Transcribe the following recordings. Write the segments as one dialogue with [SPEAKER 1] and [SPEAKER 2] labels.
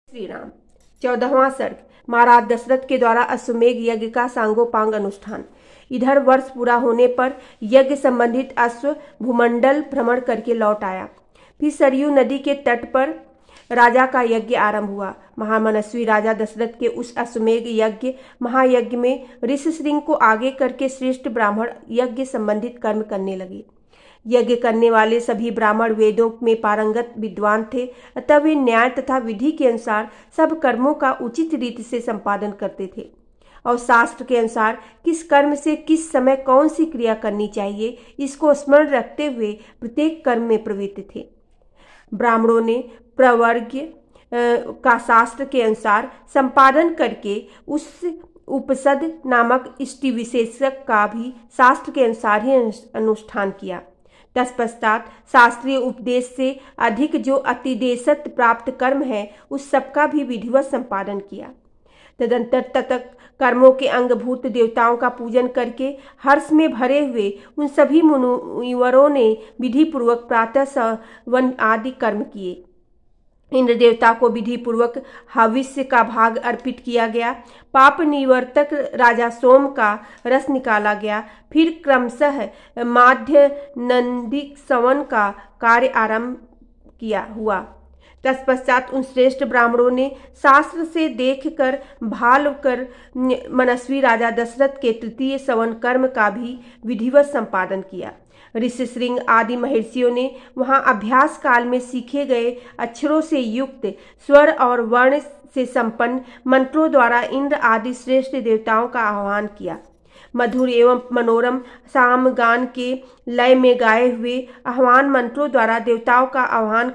[SPEAKER 1] श्री राम। 14वां सर्ग। महाराज दशरथ के द्वारा अश्वमेघ यज्ञ का सांगोपांग अनुष्ठान। इधर वर्ष पूरा होने पर यज्ञ संबंधित अश्व भूमंडल भ्रमण करके लौट आया। फिर सरयू नदी के तट पर राजा का यज्ञ आरंभ हुआ। महामनस्वी राजा दशरथ के उस अश्वमेघ यज्ञ महायज्ञ में ऋषिशृंग को आगे करके श्रेष्ठ ब्राह्मण यज्ञ संबंधित कर्म करने लगे। यज्ञ करने वाले सभी ब्राह्मण वेदों में पारंगत विद्वान थे, अतः वे न्याय तथा विधि के अनुसार सब कर्मों का उचित रीति से संपादन करते थे और शास्त्र के अनुसार किस कर्म से किस समय कौन सी क्रिया करनी चाहिए इसको स्मरण रखते हुए प्रत्येक कर्म में प्रवृत्त थे। ब्राह्मणों ने प्रवर्ग का शास्त्र के अनुसार संपादन करके उस उपसद नामक इष्टि विशेषक का भी शास्त्र के अनुसार ही अनुष्ठान किया। तत्पश्चात शास्त्रीय उपदेश से अधिक जो अतिदेशत प्राप्त कर्म है उस सबका भी विधिवत संपादन किया। तदंतर ततक कर्मों के अंगभूत देवताओं का पूजन करके हर्ष में भरे हुए उन सभी मुनिवरों ने विधि पूर्वक प्रातः सवन आदि कर्म किए। इंद्र देवता को विधि पूर्वक हविष्य का भाग अर्पित किया गया। पाप निवर्तक राजा सोम का रस निकाला गया। फिर क्रमशः माध्य नंदिक सवन का कार्य आरंभ किया हुआ। तत्पश्चात उन श्रेष्ठ ब्राह्मणों ने शास्त्र से देखकर भाल कर मनस्वी राजा दशरथ के तृतीय सवन कर्म का भी विधिवत संपादन किया। ऋषिशृंग आदि महर्षियों ने वहां अभ्यास काल में सीखे गए अक्षरों से युक्त स्वर और वर्ण से संपन्न मंत्रों द्वारा इंद्र आदि श्रेष्ठ देवताओं का आह्वान किया। मधुर एवं मनोरम सामगान के लय में गाए हुए आह्वान मंत्रों द्वारा देवताओं का आह्वान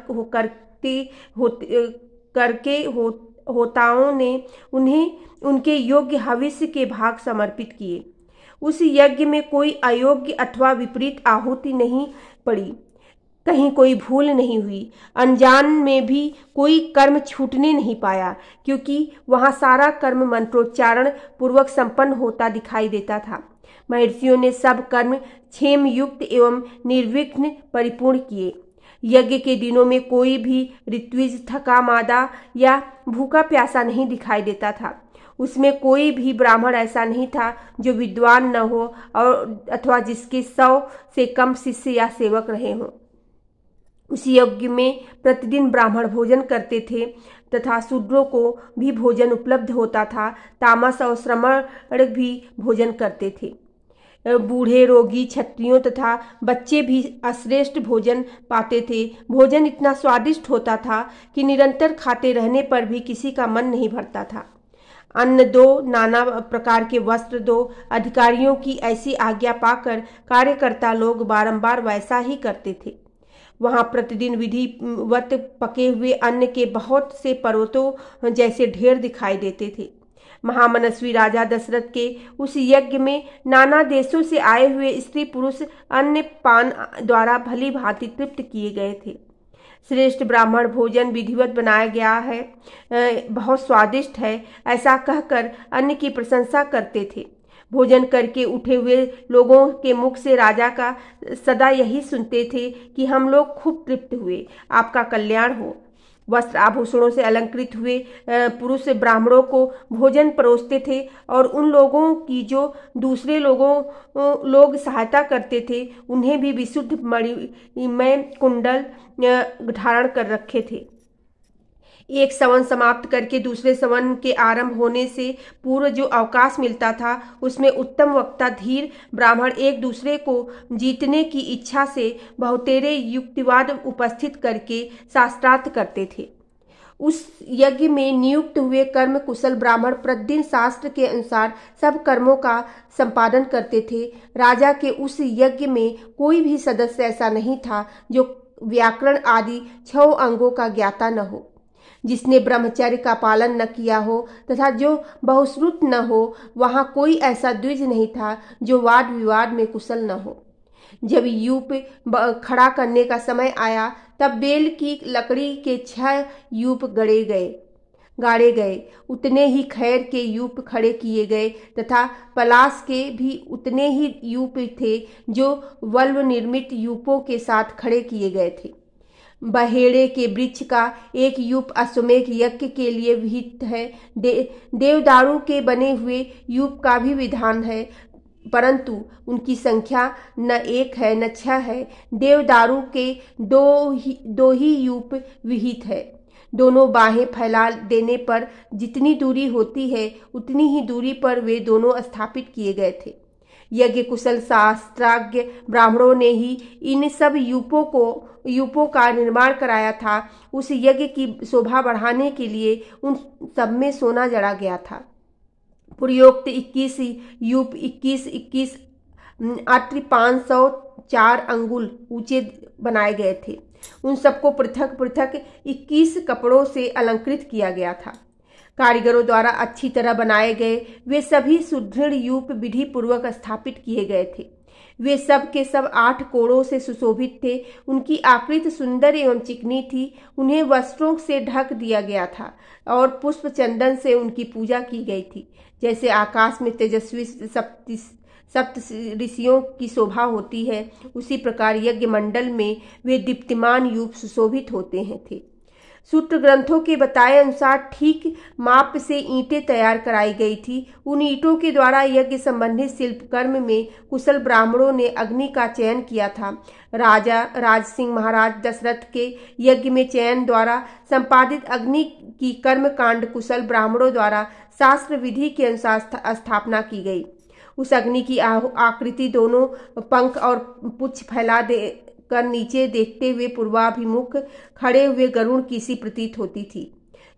[SPEAKER 1] होताओं ने उन्हें उनके योग्य हविष्य के भाग समर्पित किए। उस यज्ञ में कोई अयोग्य अथवा विपरीत आहुति नहीं पड़ी, कहीं कोई भूल नहीं हुई, अनजान में भी कोई कर्म छूटने नहीं पाया, क्योंकि वहां सारा कर्म मंत्रोच्चारण पूर्वक संपन्न होता दिखाई देता था। महर्षियों ने सब कर्म क्षेम युक्त एवं निर्विघ्न परिपूर्ण किए। यज्ञ के दिनों में कोई भी ऋत्विज थका मादा या भूखा प्यासा नहीं दिखाई देता था। उसमें कोई भी ब्राह्मण ऐसा नहीं था जो विद्वान न हो और अथवा जिसके 100 से कम शिष्य या सेवक रहे हों। उस यज्ञ में प्रतिदिन ब्राह्मण भोजन करते थे तथा शूद्रों को भी भोजन उपलब्ध होता था। तामस और श्रमण भी भोजन करते थे। बूढ़े रोगी क्षत्रियों तथा बच्चे भी अश्रेष्ठ भोजन पाते थे। भोजन इतना स्वादिष्ट होता था कि निरंतर खाते रहने पर भी किसी का मन नहीं भरता था। अन्न दो, नाना प्रकार के वस्त्र दो, अधिकारियों की ऐसी आज्ञा पाकर कार्यकर्ता लोग बारंबार वैसा ही करते थे। वहां प्रतिदिन विधिवत पके हुए अन्न के बहुत से पर्वतों जैसे ढेर दिखाई देते थे। महामनस्वी राजा दशरथ के उस यज्ञ में नाना देशों से आए हुए स्त्री पुरुष अन्न पान द्वारा भली भांति तृप्त किए गए थे। श्रेष्ठ ब्राह्मण भोजन विधिवत बनाया गया है, बहुत स्वादिष्ट है, ऐसा कहकर अन्न की प्रशंसा करते थे। भोजन करके उठे हुए लोगों के मुख से राजा का सदा यही सुनते थे कि हम लोग खूब तृप्त हुए, आपका कल्याण हो। वस्त्र आभूषणों से अलंकृत हुए पुरुष ब्राह्मणों को भोजन परोसते थे और उन लोगों की जो दूसरे लोग सहायता करते थे उन्हें भी विशुद्ध मणिमय कुंडल धारण कर रखे थे। एक सवन समाप्त करके दूसरे सवन के आरंभ होने से पूर्व जो अवकाश मिलता था उसमें उत्तम वक्ता धीर ब्राह्मण एक दूसरे को जीतने की इच्छा से बहुतेरे युक्तिवाद उपस्थित करके शास्त्रार्थ करते थे। उस यज्ञ में नियुक्त हुए कर्म कुशल ब्राह्मण प्रतिदिन शास्त्र के अनुसार सब कर्मों का संपादन करते थे। राजा के उस यज्ञ में कोई भी सदस्य ऐसा नहीं था जो व्याकरण आदि 6 अंगों का ज्ञाता न हो, जिसने ब्रह्मचर्य का पालन न किया हो तथा जो बहुश्रुत न हो। वहां कोई ऐसा द्विज नहीं था जो वाद विवाद में कुशल न हो। जब यूप खड़ा करने का समय आया तब बेल की लकड़ी के 6 यूप गाड़े गए, उतने ही खैर के यूप खड़े किए गए तथा पलाश के भी उतने ही यूप थे जो वल्व निर्मित यूपों के साथ खड़े किए गए थे। बहेड़े के वृक्ष का एक यूप अश्वमेघ यज्ञ के लिए विहित है। देवदारू के बने हुए यूप का भी विधान है, परंतु उनकी संख्या न 1 है न 6 है। देवदारू के दो ही यूप विहित है। दोनों बाहें फैला देने पर जितनी दूरी होती है उतनी ही दूरी पर वे दोनों स्थापित किए गए थे। यज्ञ कुशल शास्त्राज्ञ ब्राह्मणों ने ही इन सब यूपों का निर्माण कराया था। उस यज्ञ की शोभा बढ़ाने के लिए उन सब में सोना जड़ा गया था। पूर्वोक्त 21 यूप 21 अत्र 504 अंगुल ऊंचे बनाए गए थे। उन सबको पृथक पृथक 21 कपड़ों से अलंकृत किया गया था। कारीगरों द्वारा अच्छी तरह बनाए गए वे सभी सुदृढ़ यूप विधि पूर्वक स्थापित किए गए थे। वे सब के सब 8 कोणों से सुशोभित थे। उनकी आकृति सुंदर एवं चिकनी थी। उन्हें वस्त्रों से ढक दिया गया था और पुष्प चंदन से उनकी पूजा की गई थी। जैसे आकाश में तेजस्वी सप्त ऋषियों की शोभा होती है, उसी प्रकार यज्ञ मंडल में वे दीप्तिमान यूप सुशोभित होते हैं थे। सूत्र ग्रंथों के बताए अनुसार ठीक माप से ईंटें तैयार कराई गई थी। उन ईंटों के द्वारा यज्ञ संबंधित शिल्प कर्म में कुशल ब्राह्मणों ने अग्नि का चयन किया था। राजा राज सिंह महाराज दशरथ के यज्ञ में चयन द्वारा संपादित अग्नि की कर्म कांड कुशल ब्राह्मणों द्वारा शास्त्र विधि के अनुसार स्थापना की गई। उस अग्नि की आकृति दोनों पंख और पुच्छ फैला कर नीचे देखते हुए पूर्वाभिमुख खड़े हुए गरुड़ की सी प्रतीत होती थी।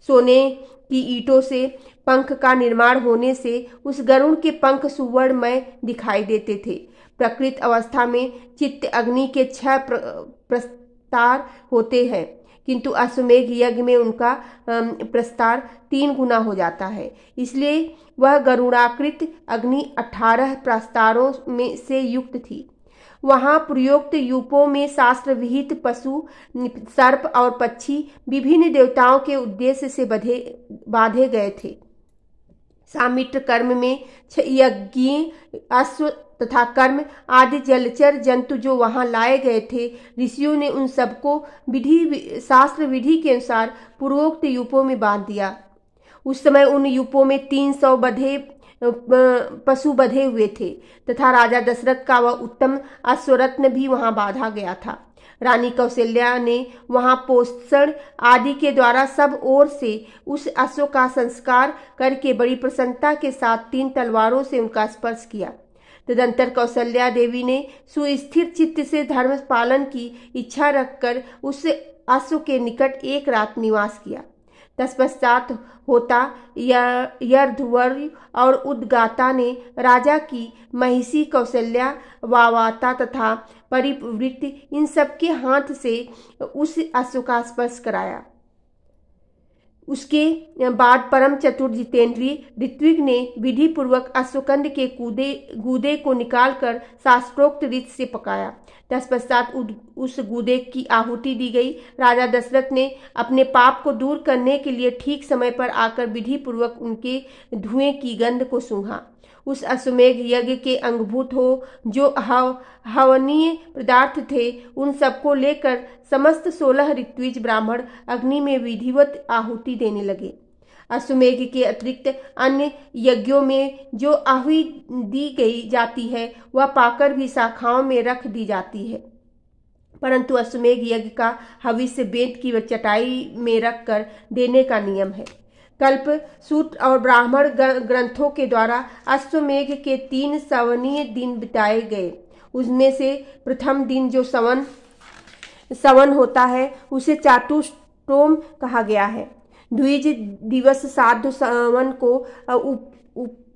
[SPEAKER 1] सोने की ईंटों से पंख का निर्माण होने से उस गरुड़ के पंख सुवर्णमय दिखाई देते थे। प्रकृत अवस्था में चित्त अग्नि के 6 प्रस्तार होते हैं, किंतु अश्वमेघ यज्ञ में उनका प्रस्तार 3 गुना हो जाता है। इसलिए वह गरुड़ाकृत अग्नि 18 प्रस्तारों में से युक्त थी। वहां प्रयुक्त यूपों में शास्त्र विहित पशु, सर्प और पक्षी विभिन्न देवताओं के उद्देश्य से बांधे गए थे। सामित्र कर्म में यज्ञ, अश्व तथा कर्म आदि जलचर जंतु जो वहां लाए गए थे, ऋषियों ने उन सबको शास्त्र विधि के अनुसार पूर्वोक्त यूपों में बांध दिया। उस समय उन यूपों में 300 पशु बंधे हुए थे तथा राजा दशरथ का वह उत्तम अश्वरत्न भी वहां बांधा गया था। रानी कौशल्या ने वहां पोषण आदि के द्वारा सब ओर से उस अश्व का संस्कार करके बड़ी प्रसन्नता के साथ 3 तलवारों से उनका स्पर्श किया। तदंतर कौशल्या देवी ने सुस्थिर चित्त से धर्म पालन की इच्छा रखकर उस अश्व के निकट 1 रात निवास किया। तत्पश्चात होता यर्धवर्य और उद्गाता ने राजा की महिषी कौशल्या, वावाता तथा परिवृत्ति इन सबके हाथ से उस अश्व का स्पर्श कराया। उसके बाद परम चतुर जितेंद्रिय ऋत्विक ने विधि पूर्वक अश्वकंड के गूदे को निकालकर शास्त्रोक्त रीत से पकाया। तत्पश्चात उस गूदे की आहुति दी गई। राजा दशरथ ने अपने पाप को दूर करने के लिए ठीक समय पर आकर विधि पूर्वक उनके धुएं की गंध को सूंघा। उस अश्वमेघ यज्ञ के अंगभूत हो जो हवनीय पदार्थ थे, उन सबको लेकर समस्त 16 ऋत्विज ब्राह्मण अग्नि में विधिवत आहुति देने लगे। अश्वमेघ के अतिरिक्त अन्य यज्ञों में जो आहुति दी गई जाती है वह पाकर भी शाखाओं में रख दी जाती है, परंतु अश्वमेघ यज्ञ का हविष्य वेद की चटाई में रखकर देने का नियम है। कल्प सूत्र और ब्राह्मण ग्रंथों के द्वारा अश्वमेघ के 3 सवनीय दिन बिताए गए। उसमें से प्रथम दिन जो सवन होता है उसे चातुष्टोम कहा गया है। द्विज दिवस साधु सवन को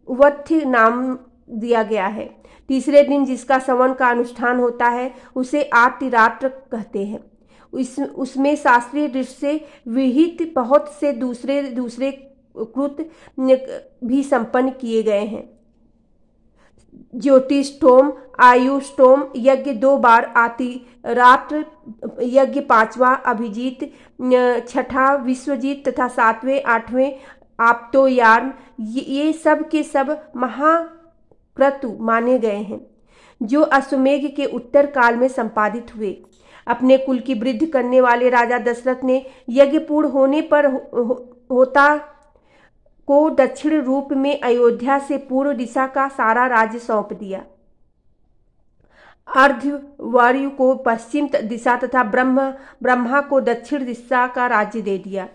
[SPEAKER 1] उवत्थ्य नाम दिया गया है। तीसरे दिन जिसका सवन का अनुष्ठान होता है उसे आतिरात्र कहते हैं। उसमें शास्त्रीय दृष्टि से विहित बहुत से दूसरे कृत भी संपन्न किए गए हैं। ज्योतिष्टोम, आयुष्टोम यज्ञ 2 बार, आतिरात्र यज्ञ 5वां, अभिजीत 6ठा, विश्वजीत तथा 7वें 8वें आप्तोयार्न, ये सब के सब महाक्रतु माने गए हैं जो अश्वमेघ के उत्तर काल में संपादित हुए। अपने कुल की वृद्धि करने वाले राजा दशरथ ने यज्ञ पूर्ण होने पर होता को दक्षिण रूप में अयोध्या से पूर्व दिशा का सारा राज्य सौंप दिया। अर्धवायु को पश्चिम दिशा तथा ब्रह्मा को दक्षिण दिशा का राज्य दे दिया।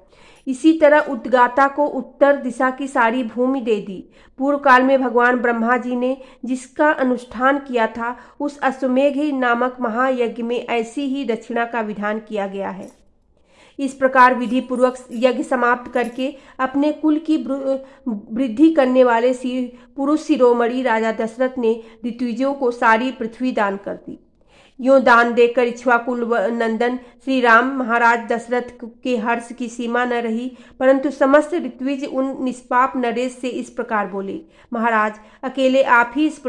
[SPEAKER 1] इसी तरह उद्गाता को उत्तर दिशा की सारी भूमि दे दी। पूर्व काल में भगवान ब्रह्मा जी ने जिसका अनुष्ठान किया था, उस अश्वमेघ नामक महायज्ञ में ऐसी ही दक्षिणा का विधान किया गया है। इस प्रकार विधि पूर्वक यज्ञ समाप्त करके अपने कुल की वृद्धि करने वाले पुरुष शिरोमणि राजा दशरथ ने ऋत्विजों को सारी पृथ्वी दान कर दी। यूं दान देकर इक्ष्वाकुल नंदन श्री राम महाराज दशरथ के हर्ष की सीमा न रही, परंतु समस्त ऋत्विज उन निष्पाप नरेश से इस प्रकार बोले, महाराज, अकेले आप ही इस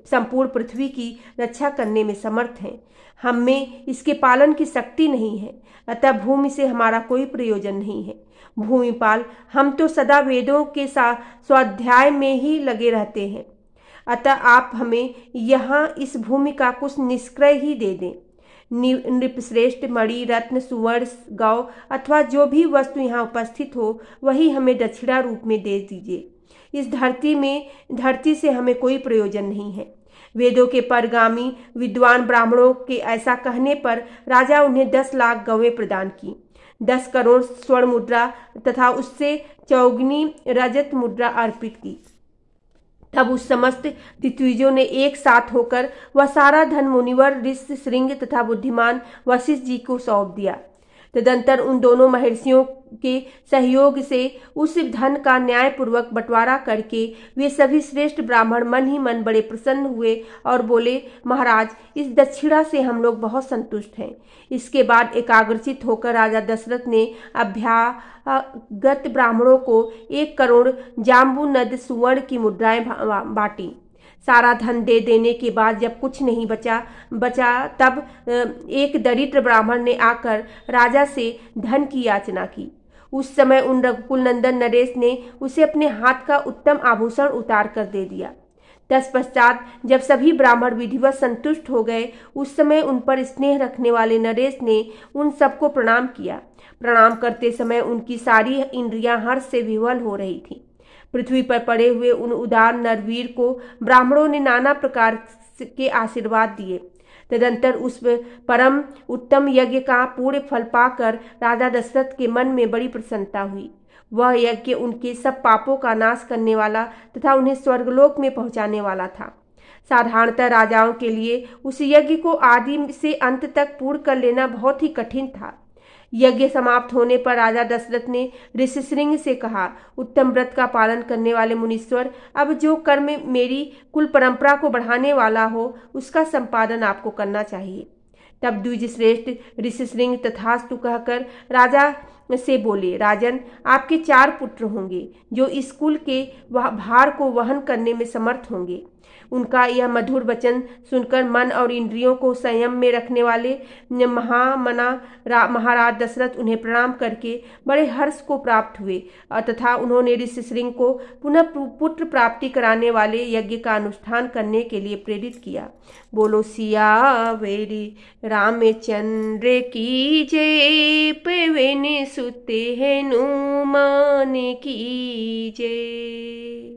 [SPEAKER 1] संपूर्ण पृथ्वी की रक्षा करने में समर्थ हैं। हम में इसके पालन की शक्ति नहीं है, अतः भूमि से हमारा कोई प्रयोजन नहीं है। भूमिपाल, हम तो सदा वेदों के स्वाध्याय में ही लगे रहते हैं, अतः आप हमें यहाँ इस भूमि का कुछ निष्क्रय ही दे दें। नृपश्रेष्ठ, मणि, रत्न, सुवर्ण, गौ अथवा जो भी वस्तु यहाँ उपस्थित हो, वही हमें दक्षिणा रूप में दे दीजिए। इस धरती से हमें कोई प्रयोजन नहीं है। वेदों के परगामी विद्वान ब्राह्मणों के ऐसा कहने पर राजा उन्हें 10 लाख गौवें प्रदान की, 10 करोड़ स्वर्ण मुद्रा तथा उससे 4 रजत मुद्रा अर्पित की। तब उस समस्त ऋत्विजों ने एक साथ होकर वह सारा धन मुनिवर ऋषि श्रृंग तथा बुद्धिमान वशिष्ठ जी को सौंप दिया। तदंतर उन दोनों महर्षियों के सहयोग से उस धन का न्यायपूर्वक बंटवारा करके वे सभी श्रेष्ठ ब्राह्मण मन ही मन बड़े प्रसन्न हुए और बोले, महाराज, इस दक्षिणा से हम लोग बहुत संतुष्ट हैं। इसके बाद एकाग्रचित होकर राजा दशरथ ने अभ्यागत ब्राह्मणों को 1 करोड़ जाम्बू नद सुवर्ण की मुद्राएं बांटी। सारा धन दे देने के बाद जब कुछ नहीं बचा तब एक दरिद्र ब्राह्मण ने आकर राजा से धन की याचना की। उस समय उन रघुकुल नंदन नरेश ने उसे अपने हाथ का उत्तम आभूषण उतार कर दे दिया। तत्पश्चात जब सभी ब्राह्मण विधिवत संतुष्ट हो गए, उस समय उन पर स्नेह रखने वाले नरेश ने उन सबको प्रणाम किया। प्रणाम करते समय उनकी सारी इंद्रियां हर्ष से विह्वल हो रही थीं। पृथ्वी पर पड़े हुए उन उदार नरवीर को ब्राह्मणों ने नाना प्रकार के आशीर्वाद दिए। तदंतर उस परम उत्तम यज्ञ का पूर्ण फल पाकर राजा दशरथ के मन में बड़ी प्रसन्नता हुई। वह यज्ञ उनके सब पापों का नाश करने वाला तथा उन्हें स्वर्गलोक में पहुंचाने वाला था। साधारणतः राजाओं के लिए उस यज्ञ को आदि से अंत तक पूर्ण कर लेना बहुत ही कठिन था। यज्ञ समाप्त होने पर राजा दशरथ ने ऋषिश्रृंग से कहा, उत्तम व्रत का पालन करने वाले मुनीश्वर, अब जो कर्म मेरी कुल परंपरा को बढ़ाने वाला हो, उसका संपादन आपको करना चाहिए। तब द्विज श्रेष्ठ ऋषिश्रृंग तथास्तु कहकर राजा से बोले, राजन, आपके 4 पुत्र होंगे जो इस कुल के भार को वहन करने में समर्थ होंगे। उनका यह मधुर वचन सुनकर मन और इंद्रियों को संयम में रखने वाले महामना महाराज दशरथ उन्हें प्रणाम करके बड़े हर्ष को प्राप्त हुए तथा उन्होंने ऋषिश्रृंग को पुनः पुत्र प्राप्ति कराने वाले यज्ञ का अनुष्ठान करने के लिए प्रेरित किया। बोलो सियावेरी रामचंद्र की जय, पवन सुत हनुमान की जय।